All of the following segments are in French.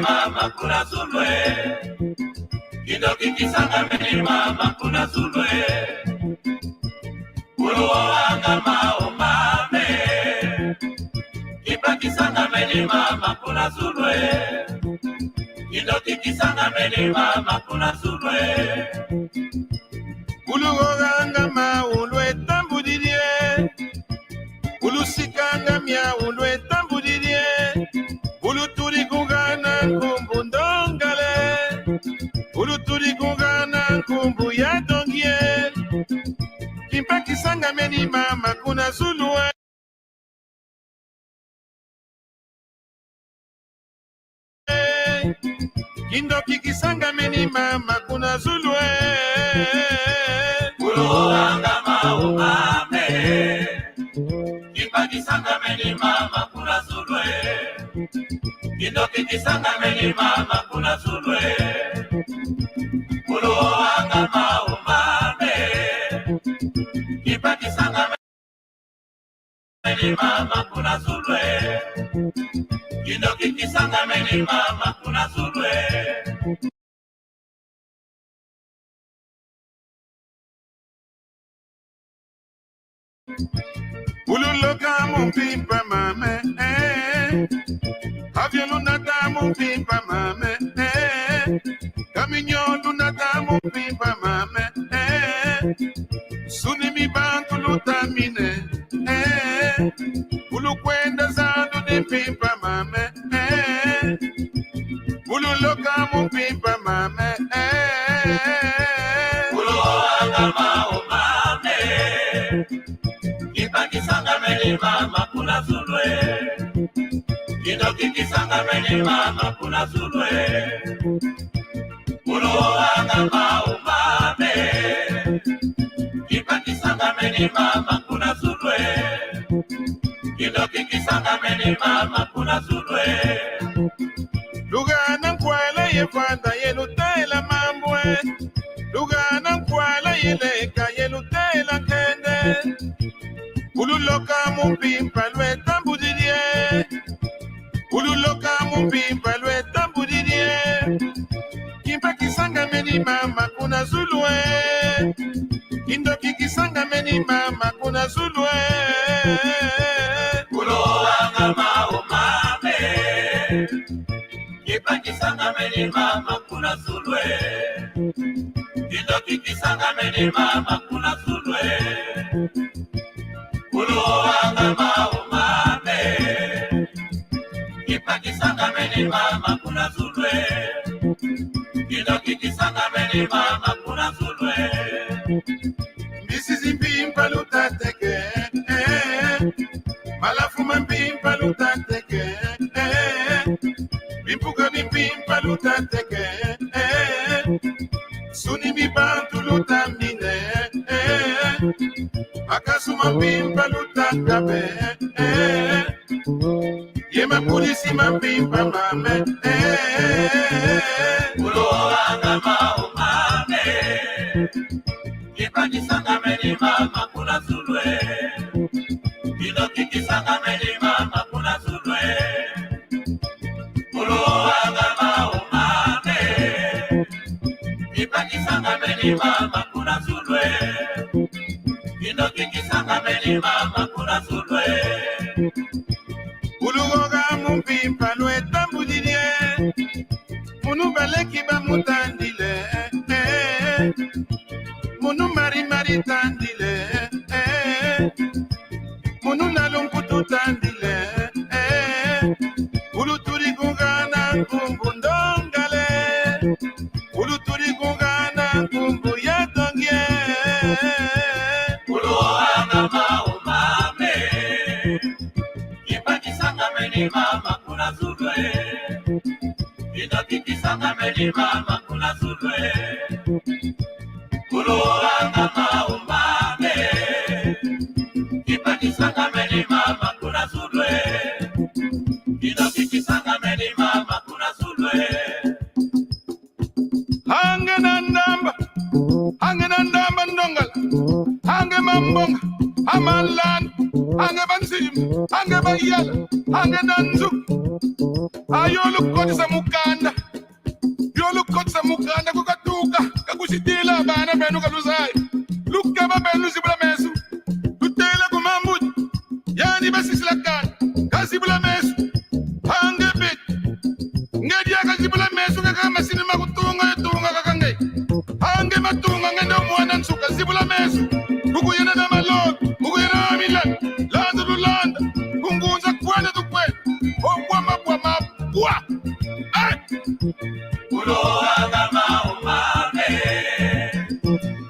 Mama kuna zulwe Kidoki kisanga meni mama kuna zulwe Uruanga maumame Kipa kisanga meni mama kuna zulwe Kidoki kisanga meni mama kuna zulwe Uruanga maulwe tambudidie Ulusikanga mia ulwe tambudidie Uluturi kungana kumbu ndongale Uluturi kungana kumbu ya dongie Kimpa kisanga meni mama kuna zulwe Kindoki kisanga meni mama kuna zulwe Uruanga maumame Kimpa kisanga meni mama kuna zulwe Kindoki kisanga meni mama kuna zulwe Uruanga maumame Kimpa kisanga meni mama kuna zulwe Kindoki kisanga meni mama kuna zulwe Ululoka mumpimpa mame Avionu nata mumpimpa mame Caminho nata mumpimpa mame Sunimi bantu lutamine Ulukwenda zandu ni pimpa mame Ululoka mumpimpa mame Ululoka maumame Kipa kisanga meni mama kuna zulwe Kidoki kisanga meni mama kuna zulwe Uruanga maumame Kipa kisanga meni mama kuna zulwe Kidoki kisanga meni mama kuna zulwe Lugana nkwala yefanda yelutela mambwe Lugana nkwala yeleka yelutela kende Ululoka mumpimpa lwe tambudidie Ululoka mumpimpa lwe tambudidie Kimpa kisanga meni mama kuna zulwe Kindoki kisanga meni mama kuna zulwe Uruanga maumame Kimpa kisanga meni mama kuna zulwe Kindoki kisanga meni mama kuna zulwe Uruanga maumame Kipa kisanga meni mama kuna zulwe Kidoki kisanga meni mama kuna zulwe Mbisi zimpimpa lutateke Malafuma mpimpa lutateke Bimpuga bimpimpa lutateke Suni bibantu lutamine Akasuma mpimpa lutakabe Yema polisi mpimpa mame Uruanga maumame Kipa kisanga meni mama kuna sulwe. Indo kikisanga meni mama kuna sulwe. Ulugoga mupimpa lwe tambudinie. Munu baleki ba mutandile. Munu mari tandile. Munu nalumputu tandile. Ulu turi gugana kumbundongale. Ulu turi gugana kumbu yadongye. Ulu anga maumame. Kipakisanga meni mama kuna sulwe. Indo kikisanga meni mama kuna sulwe. Ulu anga maumame. Kipakisanga meni mama kuna sulwe. Indo kikisanga meni mama kuna sulwe. Hange nandamba ndongala. Hange mambonga. Amalan. Hange bansim. Hange bayala. Hange nanzu. Ayolu kotsa mukanda. Yolu kotsa mukanda kukatuka. Kakusitila bana benu kaluzai. Luka ba benu zibula mesu. Lutela kumambuji. Yani basisila kan. Kasibula mesu. Hange bit. Ngedia kasibula mesu kakama sinima kutunga tunga kakange. Hange matunga ngendo mwana nsuka zibula mesu. Kuku yena na malog. Kuku yena na milan. Landa lulanda. Kungunza kwenda tukwe. Obwa mabwa. Ulo anga maumame.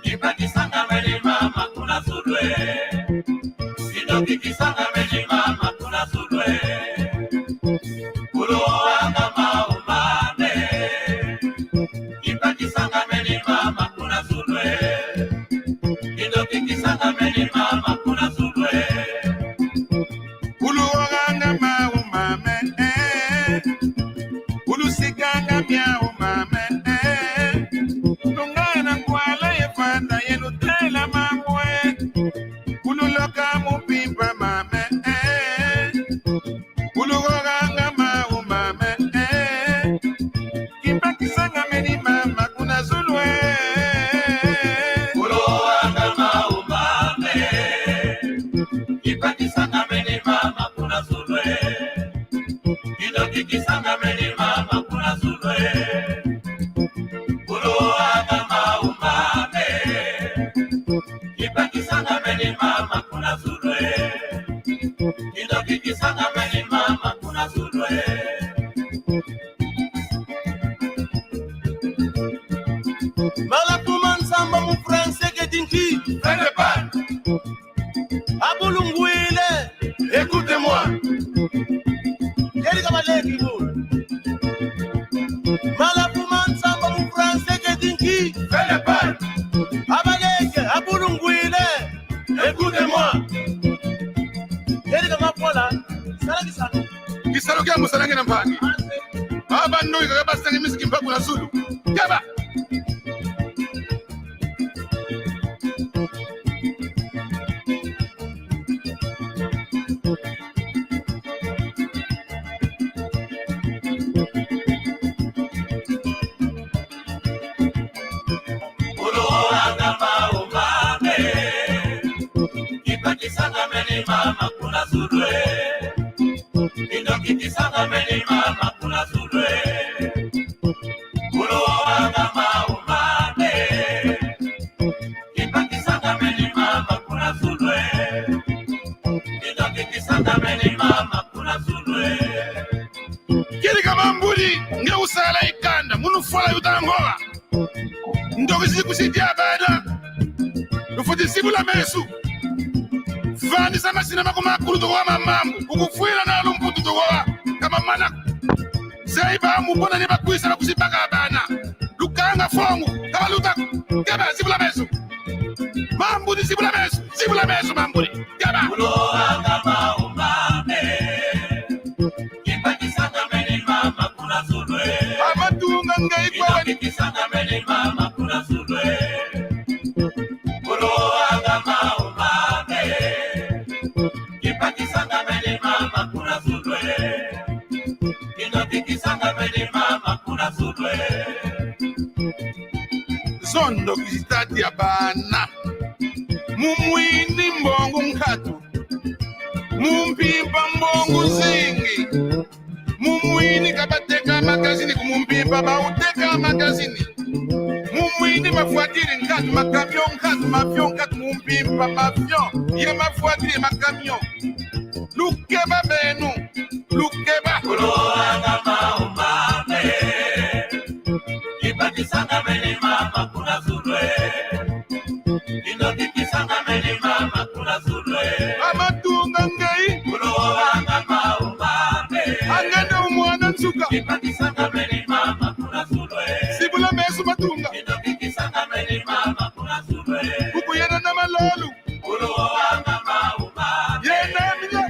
Kipakisanga meni mama kuna sulwe. Indo kikisanga meni mama kuna sulwe. Ulo anga maumame. Kipakisanga meni mama kuna sulwe. Indo kikisanga meni mama kuna sulwe. Ulu waganga maumame. Ulu siganga miaumame. Nungana kwala yefanda yenutela mamwe. Ulu loka mupimpa mame. Ulu waganga maumame. Kipakisanga meni mama kuna zulwe. Ulo anga maumame. Kipakisanga meni mama kuna sulwe. Indo kikisanga meni mama kuna sulwe. Ulo anga maumame. Kipakisanga meni mama kuna sulwe. Indo kikisanga meni mama kuna sulwe. Malakuma nsamba mu français ke dinki. Fais pas. Abulungwile. Écoutez-moi. Yeri kama leki bul. Malakuma nsamba mu français ke dinki. Fais pas. Abaleke abulungwile. Écoutez-moi. Yeri kama pola. Salaki sana. Kisalo kya musalange na mpagi. Aba noi kaka basange misiki mpaku na Zulu. Kaba. Ulo anga maumame. Kipakisanga meni mama kuna sulwe. Indo kikisanga meni mama kuna sulwe. Ulo anga maumame. Kipakisanga meni mama kuna sulwe. Indo kikisanga meni mama kuna sulwe. Kili kama mbuli nge usala ikanda munu fola yutangola. Ndogizi kusitia bada. Nufuti sibula mesu. Vandi sama sinema kuma kulu tuwa mamamu. Ukufuila na lumputu tuwa. Kama mana. Zaiba mupona niba kuisa na kusipaka bana. Lukanga fongu. Kama lutaku. Kaba sibula mesu. Mambudi sibula mesu. Sibula mesu mambudi. Kaba. Ulo anga maumame. Kipakisanga meni mama kuna sulwe. Amatunga ngaikwa Indo kikisanga meni mama kuna sulwe. Ulo anga maumame. Kipakisanga meni mama kuna sulwe. Indo kikisanga meni mama kuna sulwe. sondo kizitati ya bana mumwini mbongo nkatu mumpimpa mbongo zingi mumwini kabateka magazini kumumpimpa bauteka magazini mumwini mafuatiri nkatu makamyo nkatu mavyo nkatu mumpimpa mavyo ye mafuatiri makamyo lukeba benu lukeba kuloanga maumame kibakisanga meni mama kuna zulwe inokikisanga meni mama kuna zulwe amatunga ngai kuloanga maumame angenda umwana nsuka kibakisanga meni mama kuna zulwe sibula mesu matunga inokikisanga meni mama kuna zulwe kukuyena na malolu kuloanga maumame yena miya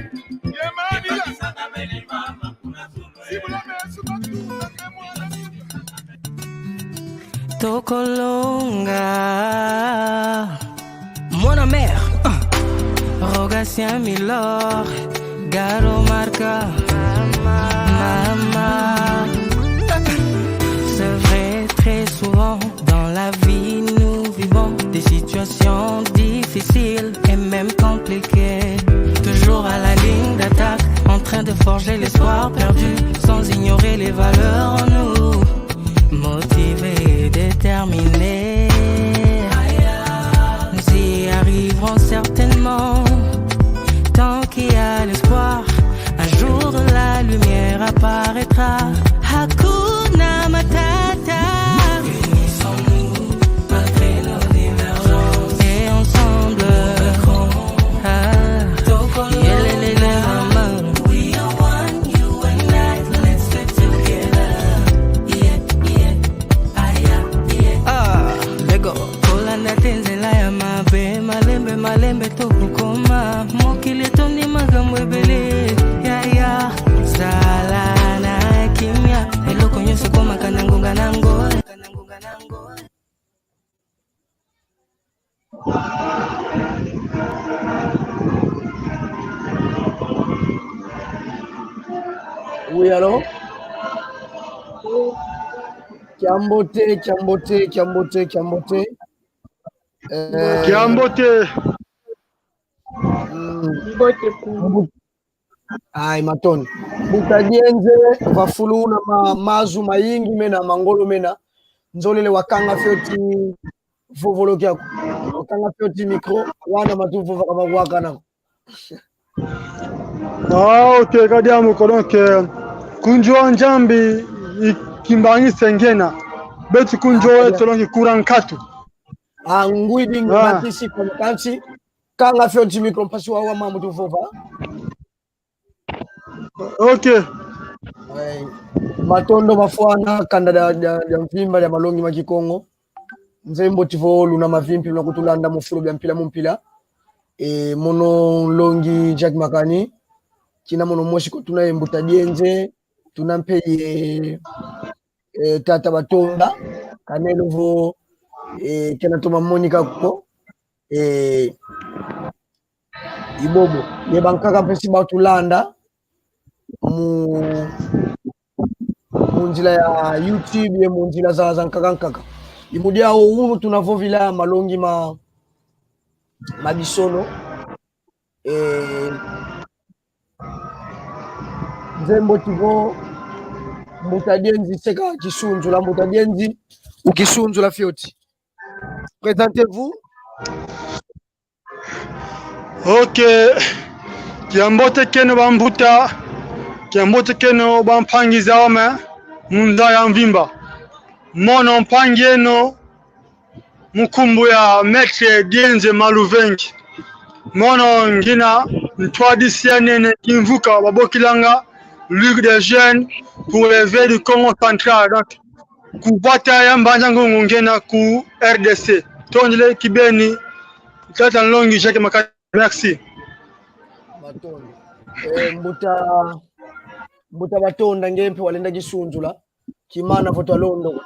yema miya kibakisanga meni mama kuna zulwe sibula mesu matunga kemwana Tokolonga Mon mère Rogatien Milor Garo Marca Mama C'est vrai, très souvent dans la vie nous vivons des situations difficiles et même compliquées. Toujours à la ligne d'attaque, en train de forger l'espoir perdu, sans ignorer les valeurs en nous. Motivés et déterminés, nous y arriverons certainement. Tant qu'il y a l'espoir, un jour de la lumière apparaîtra. Hakuna Matata. Unissons-nous malgré nos divergences et ensemble, we are one, you and I, let's stick together. Lego Kolanda tenzela ya mabe malembe malembe tokukoma mokili tondi makambo ebele ya sala na kimya eloko nyonso koma kanangunga nango. Oui, allô? Kiambote. Kiambote. Ai matoni. Butajenze vafulu na mazu mayingi mena mangolo mena. Nzolele wakanga fyoti vovolo kyako. Wakanga fyoti mikro wana matuvu vakabagwaka nako. Ok, kadiamu kolonke kunjua njambi ikimbangi sengena betu kunjua tolonki kurankatu ngwidi ngatisi kwa mkansi kanga fyoti mikro mpasi wa mamu tuvova. Ok. Matondo mafuana kanda ya mvimba ya malongi makikongo nzembo tivolu na mavimpi na kutulanda mufuro bya mpila mono longi Jack Makani kina mono moshi ko tunaye Mbutajenze tunampeye tata Batonda kanelo vo kena tuma Monica ko ibobo ye bankaka pesi batulanda munjila ya YouTube ye munjila za nkaka imudia unu tunavovila malongi mabisono nzembo tivo Mbutajenzi seka kisunzu la Mbutajenzi ukisunzu la fyoti. Présentez-vous. Ok. Kiambote keno bambuta kiambote keno bampangiza ome munda ya mvimba mono mpangieno mukumbu ya Maître Dienze Maluvengi mono ngina ntwadisia nene kimvuka babokilanga Ligue des jeunes pour l'éveil du Congo central donc kubata ya mbanja ngungu ngena ku RDC tonjele kibeni tata longi Jacques Makani. Merci. Mbuta Batonda ngempe walenda gisunzula kimana voto londo.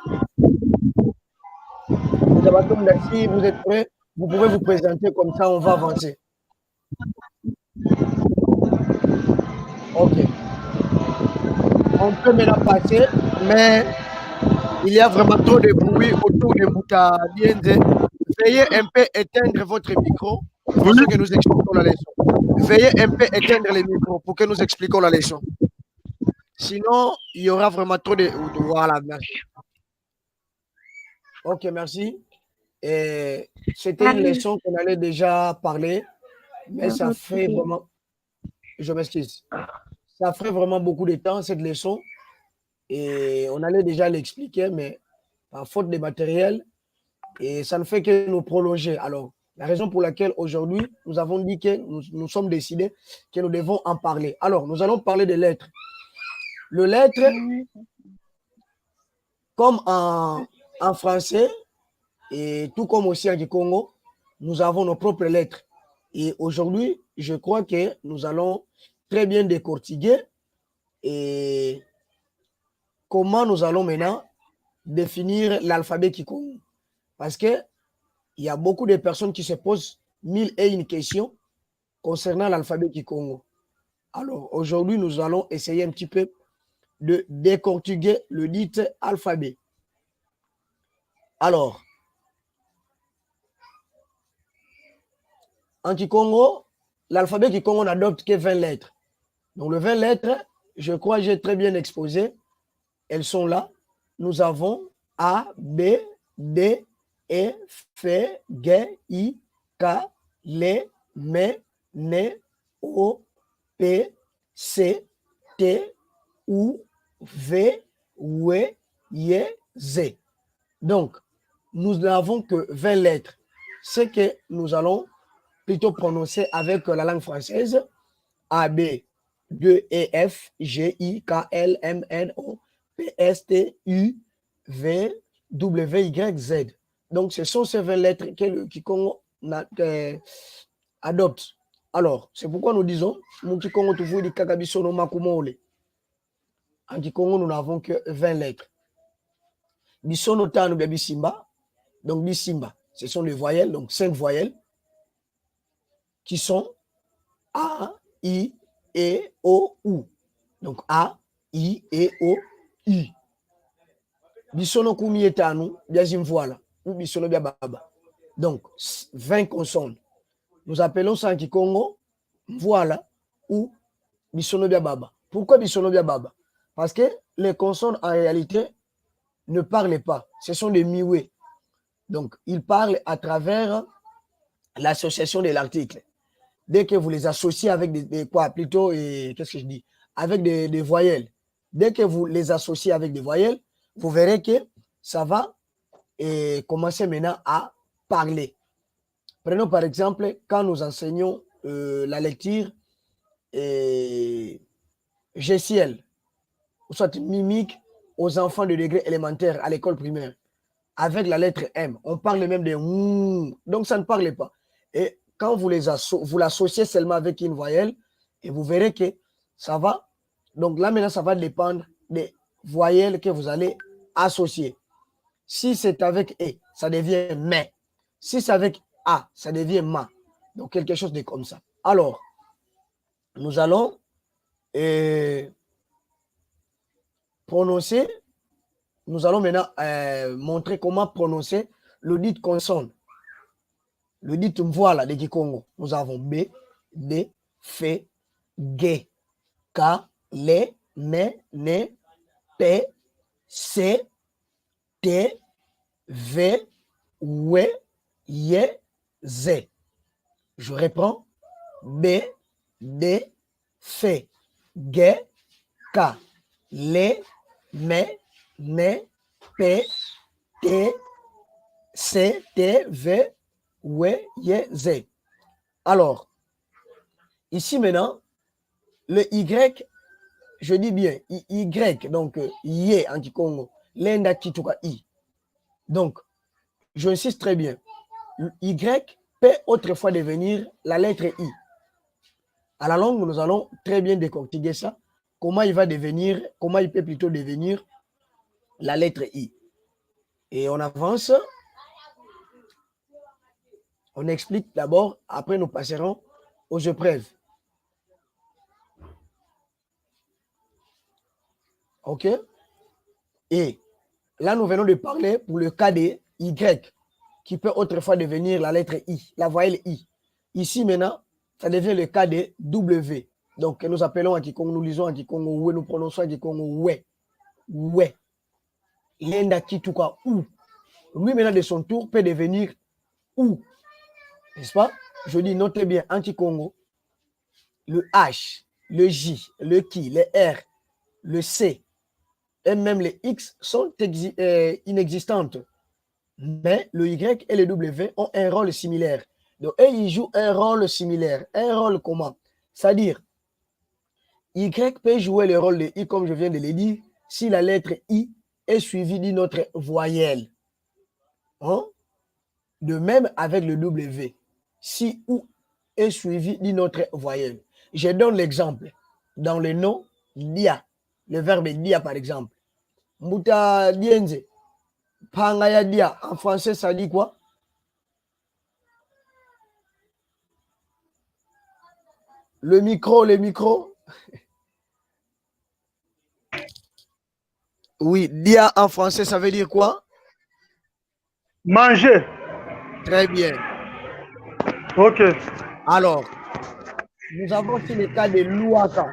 Mbuta Batonda, si vous êtes prêts, vous pouvez vous présenter, comme ça on va avancer. Ok. On peut maintenant passer, mais Il y a vraiment trop de bruit autour de Bouta Dienze. Veuillez un peu éteindre votre micro pour Oui. que nous expliquons la leçon. Veuillez un peu éteindre les micros pour que nous expliquons la leçon. Sinon, il y aura vraiment trop de... Voilà, merci. Ok, merci. C'était une leçon qu'on allait déjà parler, mais ça fait vraiment... Je m'excuse. Ça ferait vraiment beaucoup de temps, cette leçon. Et on allait déjà l'expliquer, mais par faute de matériel, et ça ne fait que nous prolonger. Alors, la raison pour laquelle aujourd'hui, nous avons dit que nous sommes décidés que nous devons en parler. Alors, nous allons parler des lettres. Le lettre, comme en français, et tout comme aussi en Kikongo, nous avons nos propres lettres. Et aujourd'hui, je crois que nous allons très bien décortiquer et comment nous allons maintenant définir l'alphabet Kikongo. Parce qu'il y a beaucoup de personnes qui se posent 1001 questions concernant l'alphabet Kikongo. Alors, aujourd'hui, nous allons essayer un petit peu de décortiquer le dit alphabet. Alors, en Kikongo, l'alphabet Kikongo n'adopte que 20 lettres. Donc, les 20 lettres, je crois que j'ai très bien exposé. Elles sont là. Nous avons A, B, D, E, F, G, I, K, L, M, N, O, P, C, T, U, V, W, Y, Z. Donc, nous n'avons que 20 lettres. Ce que nous allons plutôt prononcer avec la langue française. A, B, D, E, F, G, I, K, L, M, N, O, P, S, T, U, V, W, Y, Z. Donc, ce sont ces 20 lettres que le Kikongo adopte. Alors, c'est pourquoi nous disons, mon Kikongo toujours dit Kakabisono Makumole. En Kikongo, nous n'avons que 20 lettres. Bisono Tano Bisimba. Donc, Bisimba, ce sont les voyelles, donc 5 voyelles, qui sont A, I, E, O, U. Donc, A, I, E, O, U. Bisono Kumi Etanu, Biazim voilà, ou Bisono Biababa. Donc, 20 consonnes. Nous appelons ça en Kikongo, voilà, ou Bisono Biababa. Pourquoi Bisono Biababa? Parce que les consonnes, en réalité, ne parlent pas. Ce sont des miwé. Donc, ils parlent à travers l'association de l'article. Dès que vous les associez avec des quoi, plutôt, qu'est-ce que je dis? Avec des voyelles. Dès que vous les associez avec des voyelles, vous verrez que ça va commencer maintenant à parler. Prenons par exemple, quand nous enseignons la lecture GCL, ou soit mimique aux enfants de degré élémentaire à l'école primaire, avec la lettre M, on parle même de M, donc ça ne parle pas. Et quand vous l'associez seulement avec une voyelle, et vous verrez que ça va, donc là maintenant ça va dépendre des voyelles que vous allez associer. Si c'est avec E, ça devient mais. Si c'est avec A, ça devient ma. Donc quelque chose de comme ça. Alors, nous allons prononcer, nous allons maintenant montrer comment prononcer le dit consonne. Le dit voilà de Kikongo. Nous avons B, D, F, G, K, L, M, N, P, C, T, V, W, Y, Z. Je reprends. B, D, F, G, K, L, M, N, P, T, C, T, V, W, Y, Z. Alors, ici maintenant, le Y, je dis bien Y, donc Y en Kikongo, l'enda Kituka I. Donc, j'insiste très bien. Y peut autrefois devenir la lettre I. À la longue, nous allons très bien décortiquer ça. Comment il va devenir, comment il peut plutôt devenir la lettre I. Et on avance. On explique d'abord, après nous passerons aux épreuves. Ok? Et là, nous venons de parler pour le cas de Y, qui peut autrefois devenir la lettre I, la voyelle I. Ici, maintenant, ça devient le cas de W. Donc, nous appelons en Kikongo, nous lisons en Kikongo, ouais, nous prononçons en Kikongo, ouais. Ouais. L'enda Kituka, ou. Lui, maintenant, de son tour, peut devenir ou. N'est-ce pas? Je dis, notez bien, en Kikongo, le H, le J, le Ki, le R, le C, et même les X sont inexistantes. Mais le Y et le W ont un rôle similaire. Donc, ils jouent un rôle similaire. Un rôle comment? C'est-à-dire, Y peut jouer le rôle de I, comme je viens de le dire, si la lettre I est suivie d'une autre voyelle. Hein? De même avec le W. Si OU est suivi d'une autre voyelle. Je donne l'exemple. Dans le nom, dia, le verbe dia par exemple. Muta dienze. Pangaya dia. En français, ça dit quoi? Le micro. Oui, dia en français, ça veut dire quoi? Manger. Très bien. Ok. Alors, nous avons aussi le cas de luaka.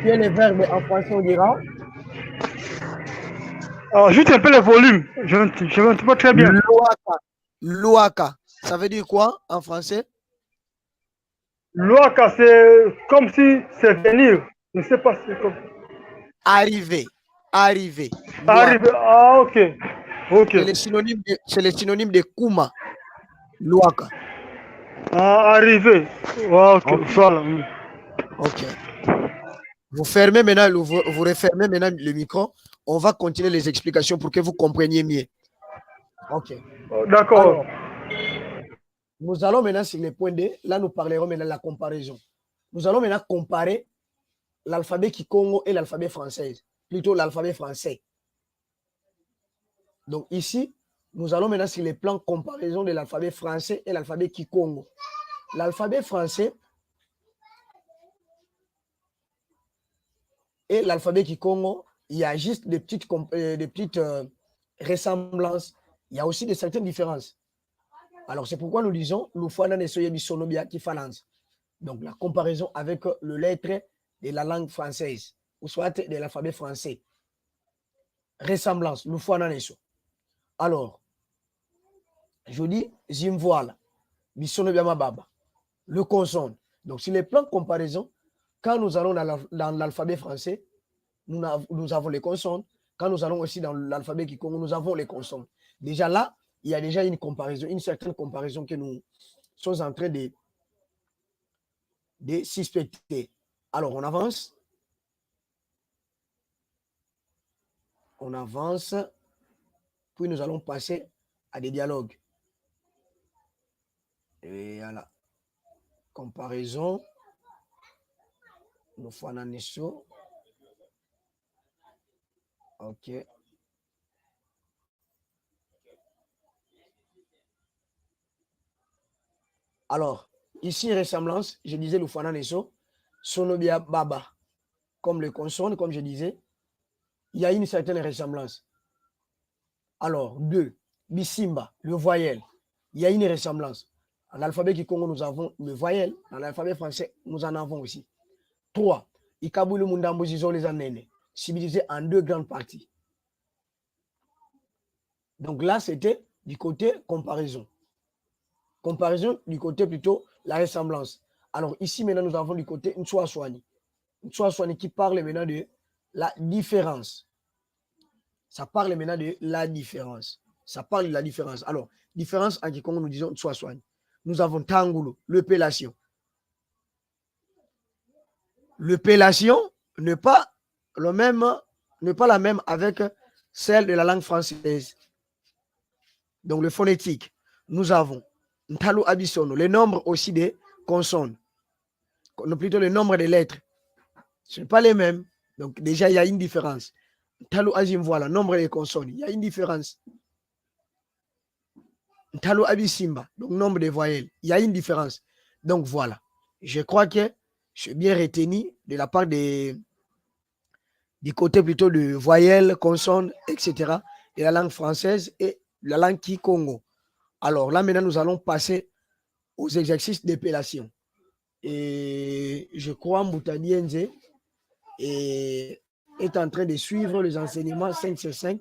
Qui est le verbe en français, on dira? Alors, juste un peu le volume. Je ne sais pas très bien. Luaka. Luaka. Ça veut dire quoi en français? Luaka, c'est comme si c'est venir. Je ne sais pas si c'est comme. Arriver. Arriver. Arriver. Ah, ok. Ok. C'est le synonyme de kuma. Luaka. Ah, arriver. Ah, ok. Voilà. Ok. Vous fermez maintenant, vous refermez maintenant le micro. On va continuer les explications pour que vous compreniez mieux. Ok. D'accord. Nous allons maintenant sur le point D. Là, nous parlerons maintenant de la comparaison. Nous allons maintenant comparer l'alphabet Kikongo et l'alphabet français. Plutôt l'alphabet français. Donc ici, nous allons maintenant sur les plans comparaison de l'alphabet français et l'alphabet Kikongo. L'alphabet français et l'alphabet Kikongo, il y a juste des petites ressemblances. Il y a aussi de certaines différences. Alors, c'est pourquoi nous disons donc, la comparaison avec le lettre de la langue française, ou soit de l'alphabet français. Ressemblance, alors, je dis, Zimvoala, Baba, le consonne. Donc, sur les plans de comparaison, quand nous allons dans l'alphabet français, nous avons les consonnes. Quand nous allons aussi dans l'alphabet Kikongo, nous avons les consonnes. Déjà là, il y a déjà une comparaison, une certaine comparaison que nous sommes en train de suspecter. Alors, on avance. On avance. Puis nous allons passer à des dialogues. Et à la comparaison. Nous faisons un issue. Ok. Alors, ici, ressemblance, je disais le Fana Neso, Sonobia Baba, comme le consonne, comme je disais, il y a une certaine ressemblance. Alors, 2, Bisimba, le voyelle, il y a une ressemblance. En alphabet Kikongo, nous avons le voyelle, dans l'alphabet français, nous en avons aussi. 3, Ikabu le Mundambo Zizo les Anene, civilisé en 2 grandes parties. Donc là, c'était du côté comparaison. Comparaison du côté plutôt la ressemblance. Alors ici maintenant nous avons du côté Nswaswani. Nswaswani qui parle maintenant de la différence. Ça parle maintenant de la différence. Ça parle de la différence. Alors, différence en Kikongo, nous disons Nswaswani. Nous avons Tangulo, le pélation. Le pélation n'est pas la même avec celle de la langue française. Donc le phonétique, nous avons Ntalo Abisono, le nombre aussi des consonnes, plutôt le nombre des lettres. Ce n'est pas les mêmes. Donc déjà, il y a une différence. Ntalo Azim, voilà, nombre des consonnes, il y a une différence. Ntalo Abisimba, donc nombre des voyelles, il y a une différence. Donc voilà, je crois que je suis bien retenu de la part des du côté plutôt de voyelles, consonnes, etc. et la langue française et la langue Kikongo. Alors là, maintenant, nous allons passer aux exercices d'épellation. Et je crois Moutadienze est en train de suivre les enseignements 5 sur 5.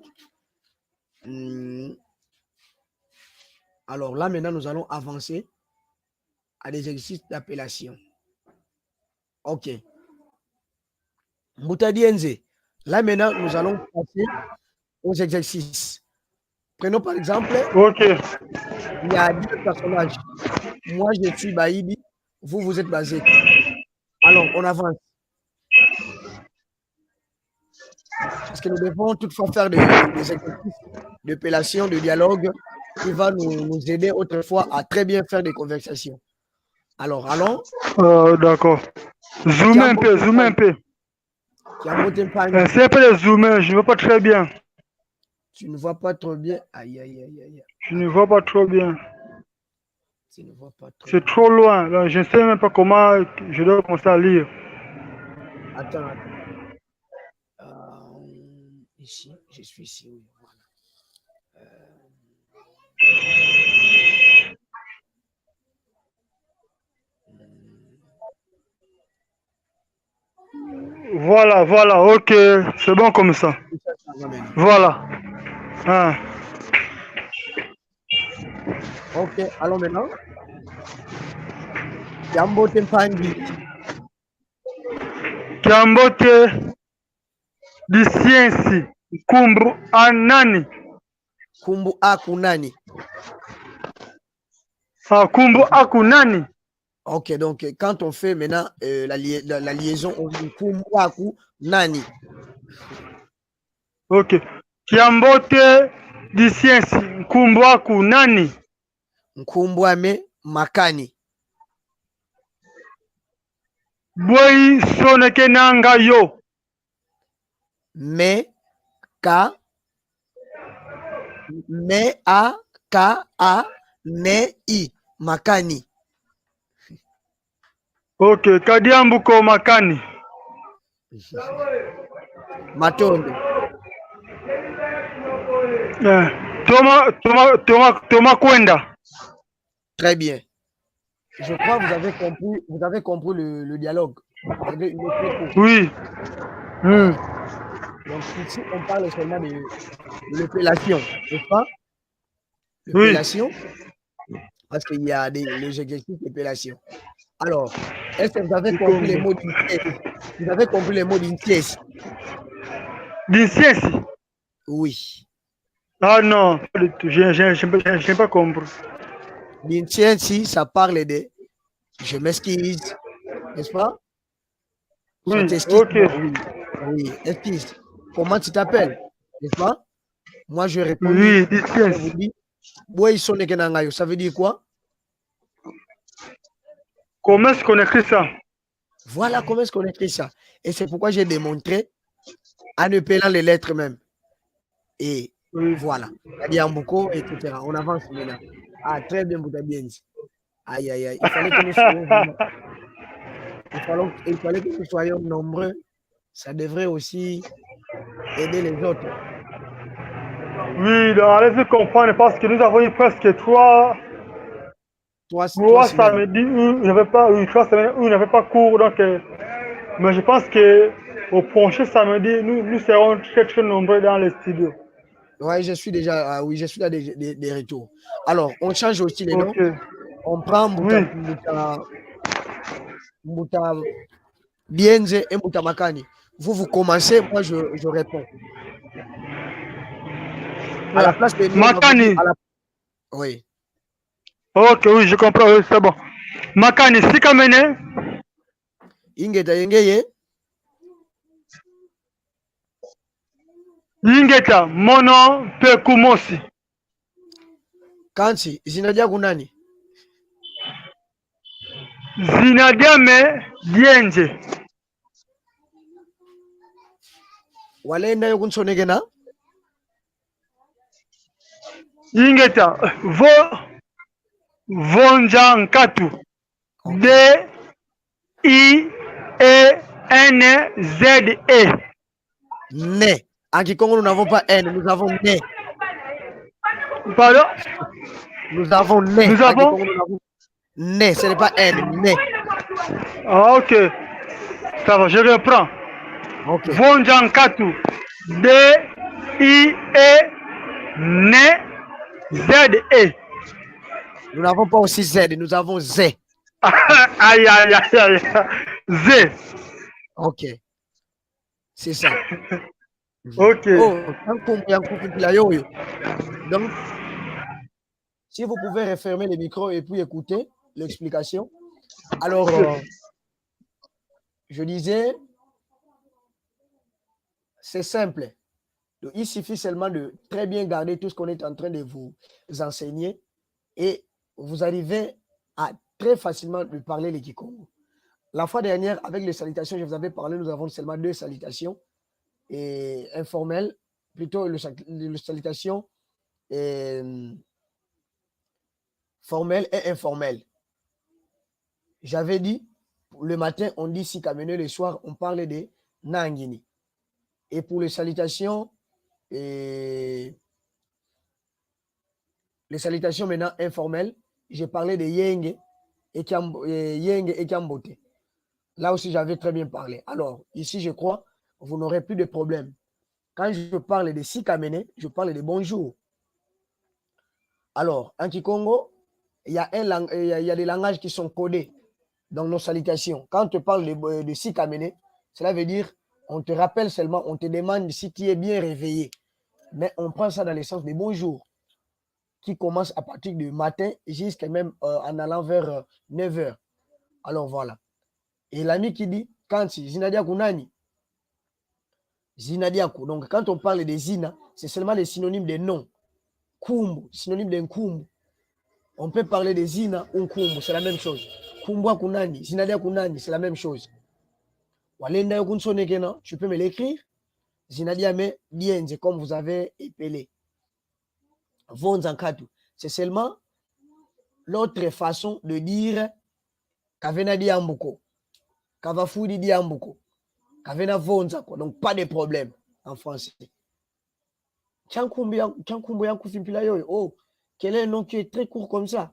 Alors là, maintenant, nous allons avancer à des exercices d'appellation. OK. Moutadienze, là, maintenant, nous allons passer aux exercices. Prenons par exemple, Ok. il y a 10 personnages. Moi, je suis Baïdi, vous êtes basé. Alors, on avance. Parce que nous devons toutefois faire des exercices d'épellation, de dialogue, qui va nous aider autrefois à très bien faire des conversations. Alors, allons. D'accord. Zoom un peu, zoom un peu. C'est un peu de zoomer, je ne vois pas très bien. Tu ne vois pas trop bien. Aïe, aïe, aïe, aïe. Je ne vois pas trop bien. Tu ne vois pas trop. C'est trop loin. Donc, je ne sais même pas comment je dois commencer à lire. Attends. Ici, je suis ici. Oui, voilà. Voilà, ok. C'est bon comme ça. Voilà. Ah. Ok, allons maintenant. Kiambote Mpangi. Kiambote di sciences. Kumbu anani. Kumbu akunani. Ah, kumbu akunani. Ok, donc quand on fait maintenant la liaison, on dit kumbu akunani. Ok. Kiambote di sciences. Kumbu akunani. Nkumbu ame makani. Boy soneke nanga yo. Me a ka a ne i makani. Ok, kadiambuko makani. Matondo. Toma kwenda. Très bien. Je crois que vous avez compris le dialogue. Oui. Donc ici, on parle seulement de l'épellation, n'est-ce pas? L'épellation, oui. Parce qu'il y a les exercices d'épellation. Alors, est-ce que vous avez compris les mots d'une pièce? Vous avez compris les mots d'une pièce? D'une pièce? Oui. Ah non, je n'ai pas compris. D'une pièce, ça parle de je m'excuse, n'est-ce pas? Oui, ok. Oui, excuse. Comment tu t'appelles? N'est-ce pas? Moi, je réponds. Oui, je vous dis, ça veut dire quoi? Comment est-ce qu'on écrit ça? Voilà comment est-ce qu'on écrit ça. Et c'est pourquoi j'ai démontré en épellant les lettres même. Et oui. Voilà. Adiamboko, etc. On avance maintenant. Ah, très bien, Boutabiens. Aïe, aïe, aïe. Il fallait que nous soyons nombreux. Ça devrait aussi aider les autres. Oui, allez-y comprendre parce que nous avons eu presque trois samedis où il n'y avait pas, 3 semaines où il n'y avait pas cours. Donc, mais je pense qu'au prochain samedi, nous serons très très nombreux dans les studios. Ouais, je suis déjà, oui, je suis là des retours. Alors, on change aussi les noms. On prend Mouta Bienze et Mouta Makani. Vous commencez, moi je réponds. À la place de Makani. Oui. Ok, oui, je comprends, oui, c'est bon. Makani, si kamene. Ingeta yengeye. Ingeta mono pe kumosi. Kansi, zinadia kunani? Zinadiame dienje. Walenda yokunsonegena? Ingeta vonja nkatu. D-I-E-N-Z-E. Ne. En Kikongo, nous n'avons pas N, nous avons ne. Pardon? Nous avons ne. Nous En avons? Kikongo, nous avons ne. Ce n'est pas N, ne. Ah, ok. Ça va, je reprends. Ok. Vonjankatu. D-I-E. Ne. Z-E. Nous n'avons pas aussi Z, nous avons Z. Aïe, aïe, aïe, aïe. Z. Ok. C'est ça. Ok. Oh, donc, si vous pouvez refermer les micros et puis écouter l'explication. Alors, je disais, c'est simple. Donc, il suffit seulement de très bien garder tout ce qu'on est en train de vous enseigner et vous arrivez à très facilement de parler les Kikongo. La fois dernière, avec les salutations, je vous avais parlé, nous avons seulement 2 salutations et informelles, plutôt le salutation formelle et informelle. J'avais dit, le matin, on dit Sikamene, le soir, on parle de Nangini. Et pour les salutations maintenant informelles, j'ai parlé de Yenge et Kambote. Là aussi, j'avais très bien parlé. Alors, ici, je crois, vous n'aurez plus de problème. Quand je parle de Sikamene, je parle de bonjour. Alors, en Kikongo, il y a des langages qui sont codés dans nos salutations. Quand on parle de Sikamene, cela veut dire, on te rappelle seulement, on te demande si tu es bien réveillé. Mais on prend ça dans le sens de bonjour, qui commence à partir du matin jusqu'à même en allant vers 9h. Alors voilà. Et l'ami qui dit, quand Zinadia Kunani, Zinadiaku. Donc quand on parle de Zina, c'est seulement les synonymes de nom. Kumbu, synonyme de Nkumbu. On peut parler de Zina ou Nkumbu, c'est la même chose. Kumbwa Kunani, Zinadia Kunani, c'est la même chose. Walenda Yokunsonekena, tu peux me l'écrire. Zinadia me Dienze, comme vous avez épelé. Vonzankatu. C'est seulement l'autre façon de dire Kavena Diambuko, Kavafudi Diambuko, Kavena Vonzako. Donc pas de problème en français. Oh, quel est un nom qui est très court comme ça?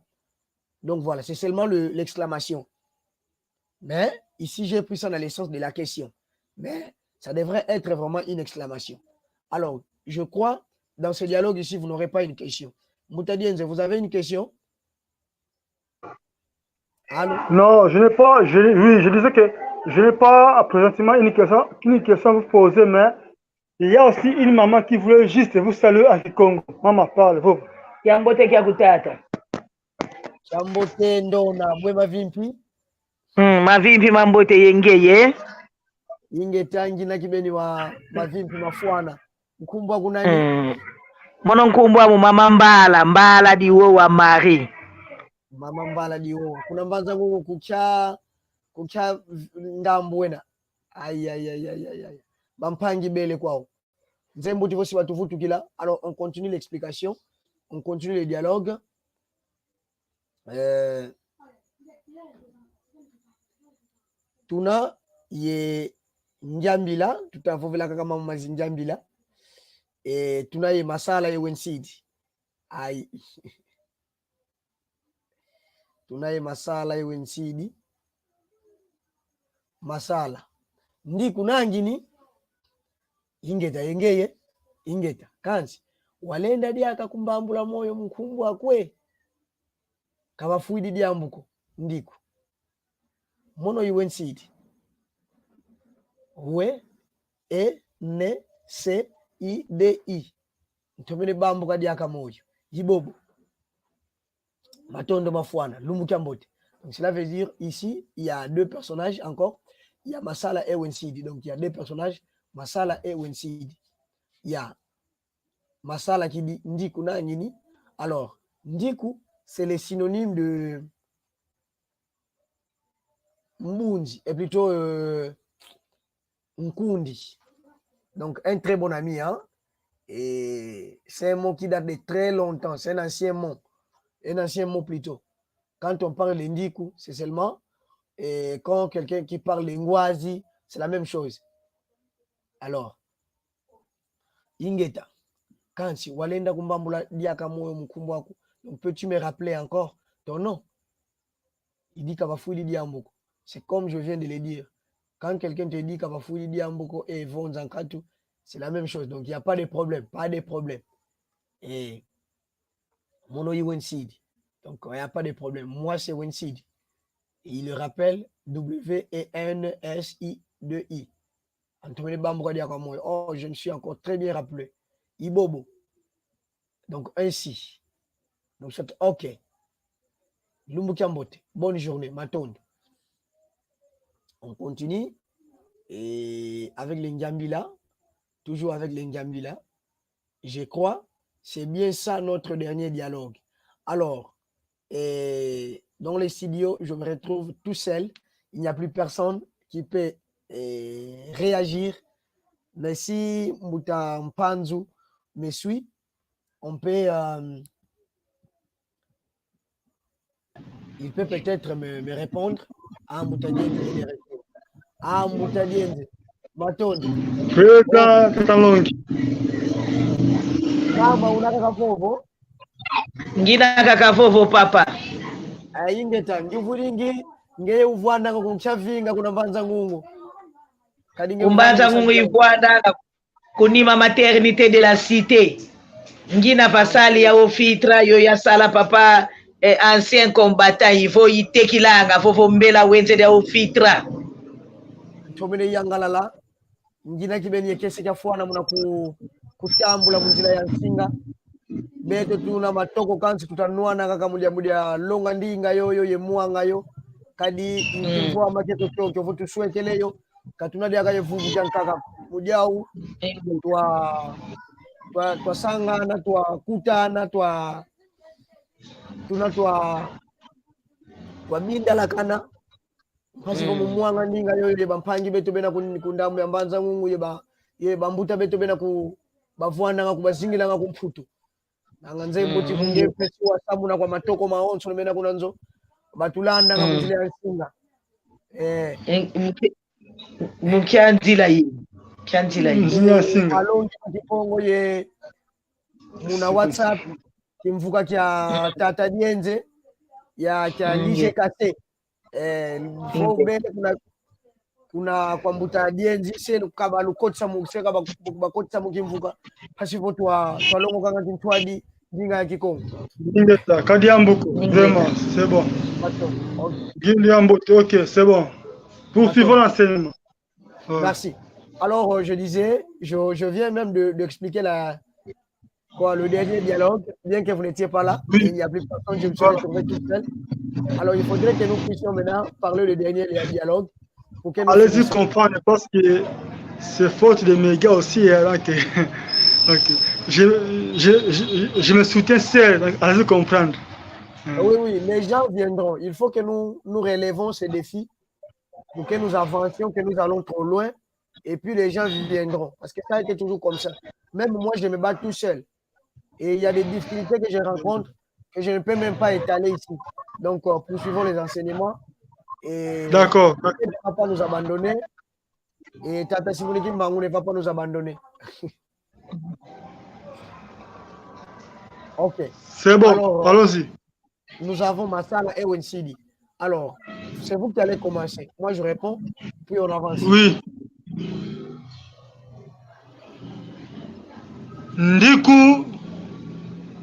Donc voilà, c'est seulement l'exclamation. Mais ici, j'ai pris ça dans le sens de la question. Mais ça devrait être vraiment une exclamation. Alors, je crois, dans ce dialogue ici, vous n'aurez pas une question. Moutadienze, vous avez une question? Allô? Non, je n'ai pas. Oui, je disais que je n'ai pas présentement une question à vous poser, mais il y a aussi une maman qui voulait juste vous saluer à Kikongo. Maman, parle, vous. Kyambote kya kutata. Kyambote ndona mwema vimpi? Mavimpi mambote yengeye. Inge tangi na kibeni wa mavimpi mafuana. Mkumbwa kunani? Mono nkumbwa mu mama mbala diwo wa Marie. Mama mbala diwo. Kuna mbanza ngugu kucha ndambwena. Aïe. Bampangi bele kwao. Nzembo tivosi watuvutu kila. Alors on continue l'explication. On continue le dialogue. Tuna ye Njambila, tutavovela kama mazi Njambila. Et tuna ye masala ye wensidi. Aïe. Tuna ye masala ye wensidi. Masala. Ndi kunangini ingeta yengeye ingeta kanzi walenda dia akakumbambula moyo mkumbu akwe kabafuidi diambuko ndiku mono yuwensidi we ne c i d i ntomene bambuka dia kamoyo yibobo matondo mafuana lumu Kyambote. Donc cela veut dire ici il y a 2 personnages encore. Il y a Masala et Wensidi. Donc, il y a 2 personnages, Masala et Wensidi. Il y a Masala qui dit Ndiku na Nini. Alors, Ndiku, c'est le synonyme de Mbundi, et plutôt Nkundi. Donc, un très bon ami. Hein? Et c'est un mot qui date de très longtemps. C'est un ancien mot. Un ancien mot plutôt. Quand on parle de Ndiku, c'est seulement... Et quand quelqu'un qui parle l'ingwazi, c'est la même chose. Alors, Ingeta. Kansi, walenda kumbambula diaka moyo mkumbo wako. Donc peux-tu me rappeler encore ton nom? Il dit Kabafouli Diamboko. C'est comme je viens de le dire. Quand quelqu'un te dit Kabafouli Diamboko et Von Zankatu, c'est la même chose. Donc il n'y a pas de problème, pas de problème. Et mon nom est Wensid. Donc il n'y a pas de problème. Moi c'est Wensid. Il le rappelle W-E-N-S-I-2-I. Antoine Bambou diaka moyo. Oh, je me suis encore très bien rappelé. Ibobo. Donc ainsi. Donc c'est OK. Lumbu Kiambote, bonne journée, Matondo. On continue et avec les N'Djambila, toujours avec les N'Djambila, je crois, c'est bien ça notre dernier dialogue. Alors, dans les studios, je me retrouve tout seul, il n'y a plus personne qui peut réagir, mais si Mouta Mpanzu me suit, on peut... il peut peut-être me répondre à Moutadienze. Ah, Moutadienze. Matondo. Tata Longi. Kama unataka fovo? Ngina kakavovo papa. Ingeta ngivulingi ngeye uvwana kunchavinga kuna mbanza ngungu. Kumbanza ngungu ivwana kunima maternité de la cité. Ngina pasali ya ofitra yo ya sala papa. Ancien combattant, il faut y tekilanga, faut mbela wenze de ofitra. Tomene yangalala, ngina kibeni kesi kafuana muna kutambula munjila ya nsinga. Beto tuna matoko kansi tutanuana kaka mudia longa ndinga yoyo ye muanga kadi mvua maketo tokyo votu swekeleyo katuna dia kaye vuvu jankaka mudiau twa sangana twa kutana twa minda lakana kasi ko mumuanga ninga yoyo ye bampangi beto bena kundamu ya mbanza ngungu ye bambuta beto bena ku bavwana nga kubazingira nga kumputu nanga nze mboti kunge pesi wa sabu na kwa matoko maonso nomena kuna nzo batulanda nga muzile ya nsinga Mukiandila yi alongi kipongo ye muna WhatsApp kimvuka kya Tata Dienze ya kya Lige Kate kuna kwa mbuta Dienze senu kaba lukotsa mukiseka bakotsa mukimvuka pasipo twalongo kanga ntwadi dinga ya Kikongo Ingeta Kadiamboko, vraiment, c'est bon. Kadiamboko, OK, c'est bon. Poursuivons l'enseignement. Merci. Alors, je disais, je viens même d'expliquer le dernier dialogue, bien que vous n'étiez pas là, Oui. il n'y a plus personne, je me suis retrouvé tout seul. Alors, il faudrait que nous puissions maintenant parler le dernier dialogue. Allez-y comprendre, parce que c'est faute de mes gars aussi. Là, que, donc, je me soutiens seul, donc allez-y comprendre. Oui, les gens viendront. Il faut que nous relevons ces défis pour que nous avancions, que nous allons trop loin. Et puis les gens viendront. Parce que ça a été toujours comme ça. Même moi, je me bats tout seul. Et il y a des difficultés que je rencontre que je ne peux même pas étaler ici. Donc, poursuivons les enseignements. D'accord. Il ne va pas nous abandonner. Et Tata Simoniki Mangou ne va pas nous abandonner. OK. C'est bon, allons-y. Nous avons Massala et Wensidi. Alors, c'est vous qui allez commencer. Moi, je réponds, puis on avance. Oui. Ndiku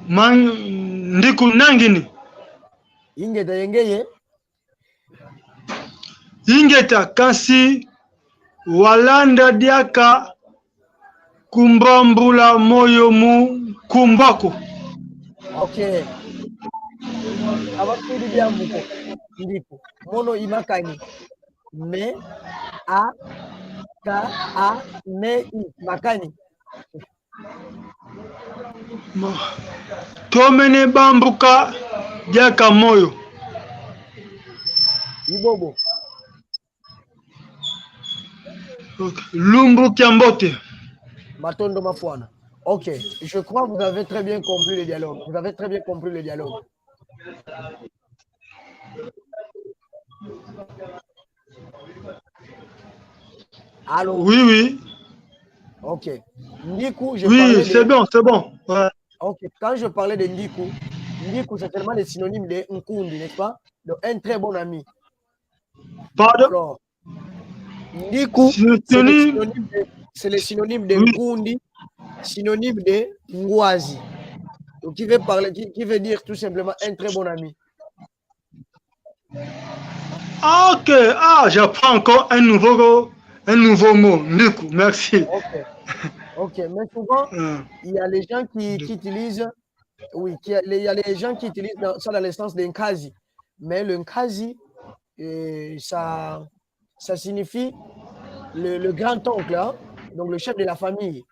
nangini. Ingeta yengeye. Ingeta kasi walanda diaka kumbambula moyo mu kumbako. OK. Abakiri byambuko ndiko. Mono imakani. Me a ka a ne i makani. Tomene bambuka diaka moyo. Ibobo. Okay. Lumbu Kiambote. Matondo Mafuana. OK. Je crois que vous avez très bien compris le dialogue. Vous avez très bien compris le dialogue. Allô? Oui. Ok. Ndiku, je Oui, parlais c'est bon, c'est bon. Ouais. Ok, quand je parlais de Ndiku, Ndiku c'est tellement le synonyme de Nkundi, n'est-ce pas? Donc un très bon ami. Pardon? Alors, Ndiku, c'est le synonyme de Oui. Nkundi, synonyme de Ngwazi. Donc qui veut dire tout simplement un très bon ami. Ah, ok, ah, j'apprends encore un nouveau mot. Ndiku, merci. Ok, mais souvent, il y a les gens qui utilisent, oui, il y a les gens qui utilisent ça dans le sens de Nkazi. Mais le Nkazi, ça signifie le grand-oncle, hein? Donc le chef de la famille.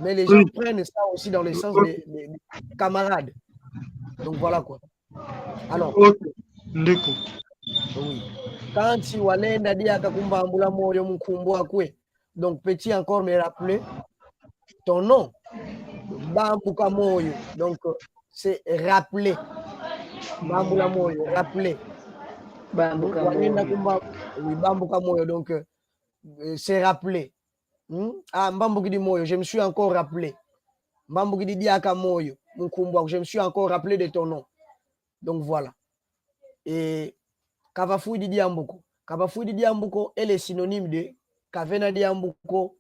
Mais les gens prennent ça aussi dans le sens des camarades. Donc voilà quoi. Alors, Ndiku. oui. Quand tu walenda dia kakumbambula moyo mkumbo akwe. Donc petit encore me rappeler ton nom. Bambuka moyo. Donc c'est rappeler. Bambula moyo, rappeler. Bambuka moyo. Oui, bambuka moyo. Donc c'est rappeler. Ah, Mbambukidi moyo, je me suis encore rappelé. Mbambukidi diaka moyo, mkumbo, je me suis encore rappelé de ton nom. Donc voilà. Et Kavafui di Diambuko. Kavafui di Diambuko est le synonyme de Kavena Diambuko,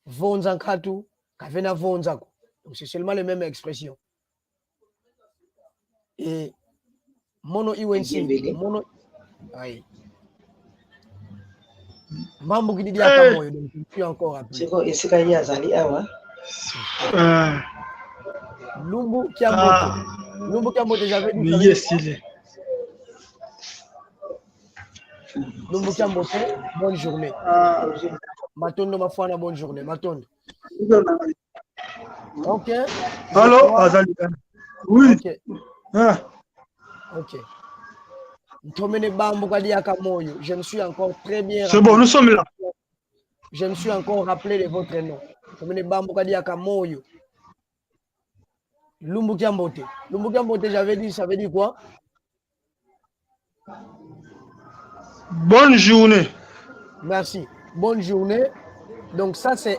Vonzankatu, Kavena Vonzako. Donc c'est seulement les mêmes expressions. Et Mono Iwensi, Mono. Oui. Mambo qui dit à moi, donc je suis encore appelé. C'est quoi, est-ce qu'il y a Zali Awa? Lumbu Kiambote. Lumbu Kiambote, j'avais dit. Yes, il est. Lumbu Kiambote, bonne journée. Matondo Mafouana, bonne journée. Matondo. Ok. Allô, Azali. Oui. Ok. Ok. Je me suis encore très bien rappelé. C'est bon, nous sommes là. Je me suis encore rappelé de votre nom. Lumbu Kiambote. Lumbu Kiambote, j'avais dit, ça veut dire quoi? Bonne journée. Merci. Bonne journée. Donc ça, ce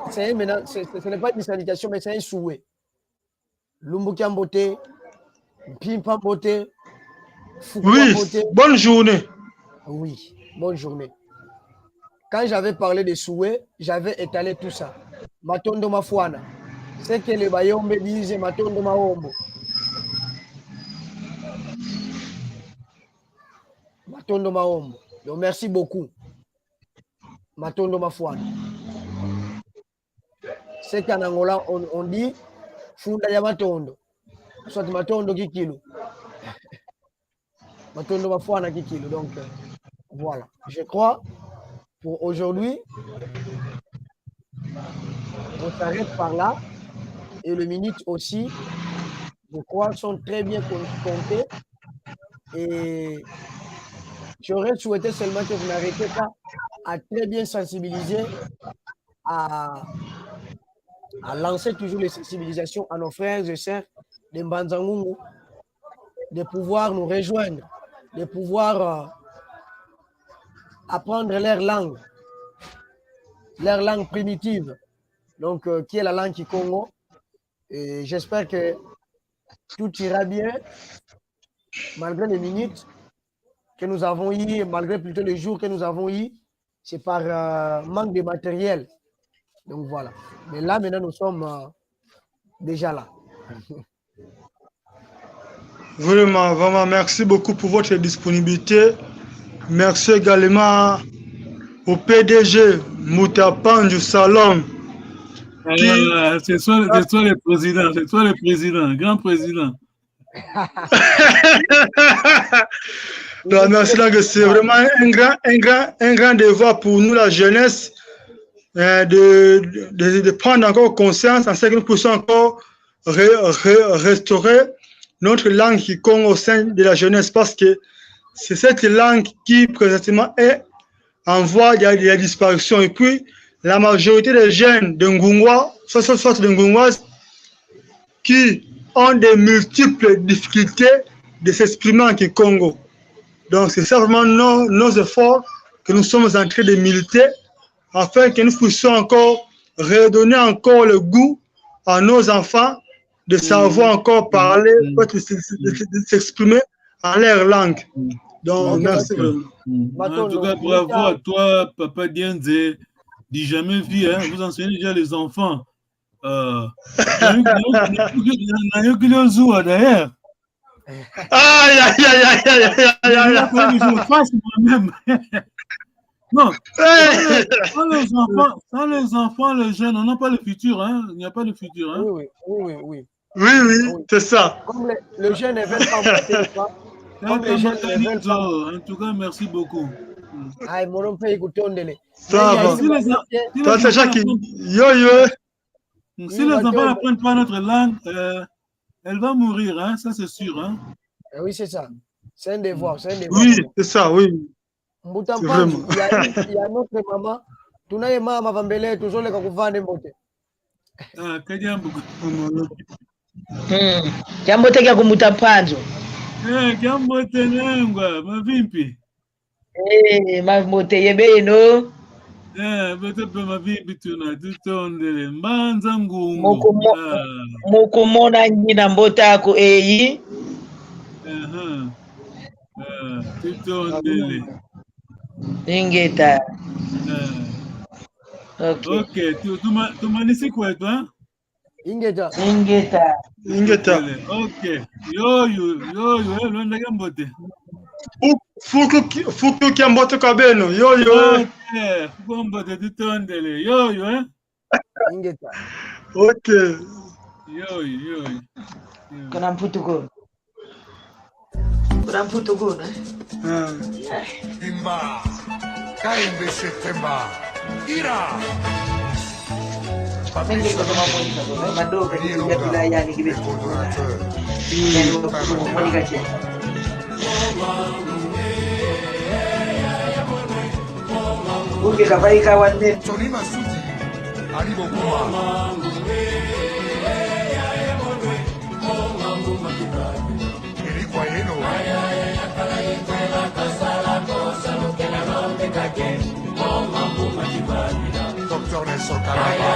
n'est pas une salutation, mais c'est un souhait. Lumbu Kiambote, Pimpambote. Oui, bonne journée. Oui, bonne journée. Quand j'avais parlé des souhaits, j'avais étalé tout ça. Matondo Mafouana. C'est que les Bayombe disent Matondo Mahombo. Matondo Mahombo. Donc merci beaucoup. Matondo Mafouana. C'est qu'en Angola, on dit Funda ya Matondo. Soit Matondo Kikilo. Matondo Mafouana Kikilo. Donc voilà. Je crois pour aujourd'hui, on s'arrête par là. Et les minutes aussi, je crois, sont très bien comptées. Et j'aurais souhaité seulement que vous n'arrêtez pas à très bien sensibiliser, à lancer toujours les sensibilisations à nos frères et sœurs de Mbanzangungu, de pouvoir nous rejoindre, de pouvoir apprendre leur langue primitive, donc qui est la langue Kikongo. Et j'espère que tout ira bien, malgré les minutes que nous avons eues, malgré plutôt les jours que nous avons eues, c'est par manque de matériel. Donc voilà. Mais là, maintenant, nous sommes déjà là. Vraiment, vraiment, merci beaucoup pour votre disponibilité. Merci également au PDG Moutapan du Salon. C'est toi le président, grand président. Non, merci, c'est vraiment un grand devoir pour nous, la jeunesse, de prendre encore conscience en ce que nous puissions encore restaurer notre langue qui compte au sein de la jeunesse, parce que c'est cette langue qui présentement est en voie de disparition. Et puis, la majorité des jeunes de Ngungwa, soit de Ngungwas, qui ont de multiples difficultés de s'exprimer en Kikongo. Donc, c'est simplement nos efforts que nous sommes en train de militer afin que nous puissions encore redonner encore le goût à nos enfants de savoir encore parler, de s'exprimer en leur langue. Donc, merci. En tout cas, bravo à toi, Papa Dienze. Dis jamais vie, hein, vous enseignez déjà les enfants. D'ailleurs. Aïe, aïe, aïe, aïe, aïe, aïe, aïe. Je fasse moi-même. Non, sans les enfants, les jeunes, on n'a pas le futur, hein. Il n'y a pas de futur, hein. Oui, c'est ça. Comme le jeune ne veut pas monter, comme les jeunes ne veulent pas. En tout cas, merci beaucoup. Aïe, mon frère, écoutez, on est ça va. Toi, c'est Jacques. Yo. Si les enfants n'apprennent pas notre langue, elle va mourir, hein, ça c'est sûr. Hein. Oui, c'est ça. C'est un devoir. Oui, c'est ça, oui. Il y a notre maman. Tu n'as pas ma femme, tu as les couvents de beauté. Ah, Kadiambo. Jambo teka kumuta panzo. Jambo tenengwa, mavimpi. Mamote yebeno. Betepe mavimpi tunatutondele mbanza ngungu. Mukumona nyina mbota ko eyi. Tutondele. Ingeta. Okay, tumanisi kwetu, hein? Ingeta. Okay. Yo, londa gambote. Fuku kiambote kabeno. Yo. Okay, fuku tutondele. Yo, hein? Ingeta. Okay. Yo. Kuna mputuko, né? Timba. Kaimbe Septemba. Ira. Mengi kwa mamoja, madogo ya wilayani kibichi. Monica Chen. Uke kafaika wanne. Tolima Suti. Alibo Kuma. Erikwa Yeno. Docteur Nelson Kalaba.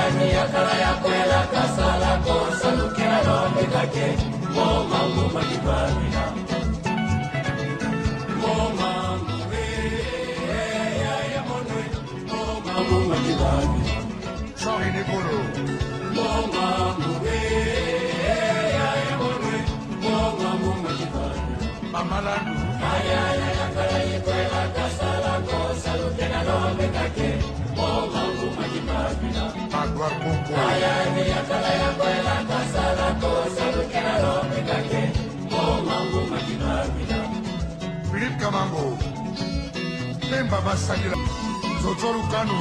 Sorry, Nicolo. Mamalandu. Agua Kumbo. Philippe Kamango. Lemba Masagila. Zozoru Kanu.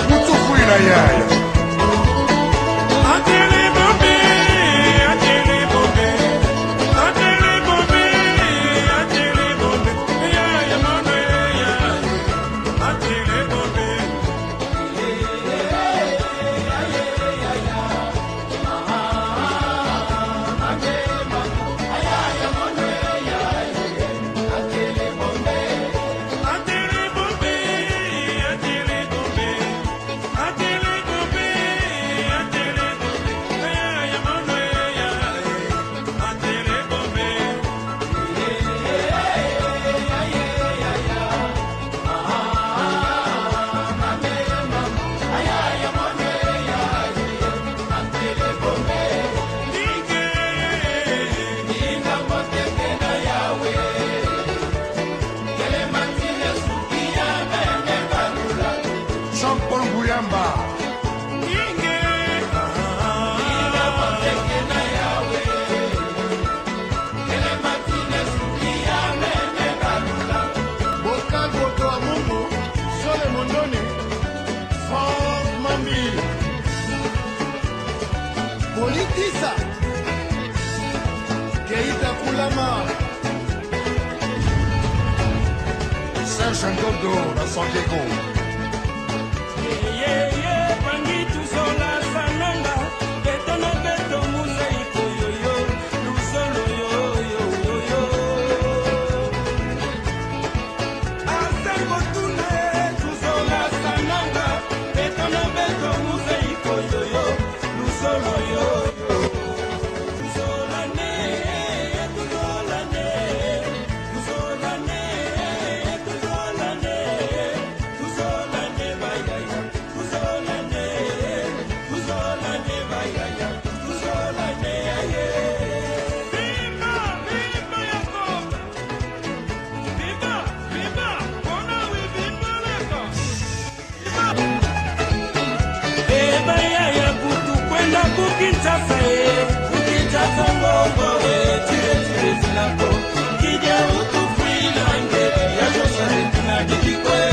Mutukuina yaya. Panama. Serge Ngodo, la San Diego. Kija utu free na nge, ya josa retina jikikwe.